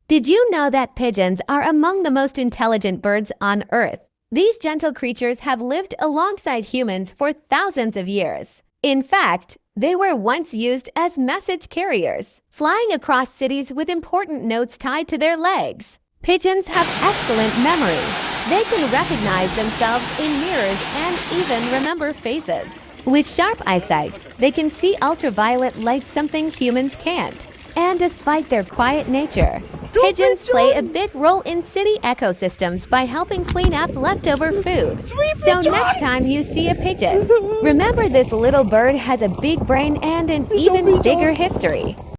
Did you know that pigeons are among the most intelligent birds on Earth? These gentle creatures have lived alongside humans for thousands of years. In fact, they were once used as message carriers, flying across cities with important notes tied to their legs. Pigeons have excellent memory. They can recognize themselves in mirrors and even remember faces. With sharp eyesight, they can see ultraviolet light, something humans can't. And despite their quiet nature, pigeons play a big role in city ecosystems by helping clean up leftover food. So next time you see a pigeon, remember this little bird has a big brain and an even bigger history.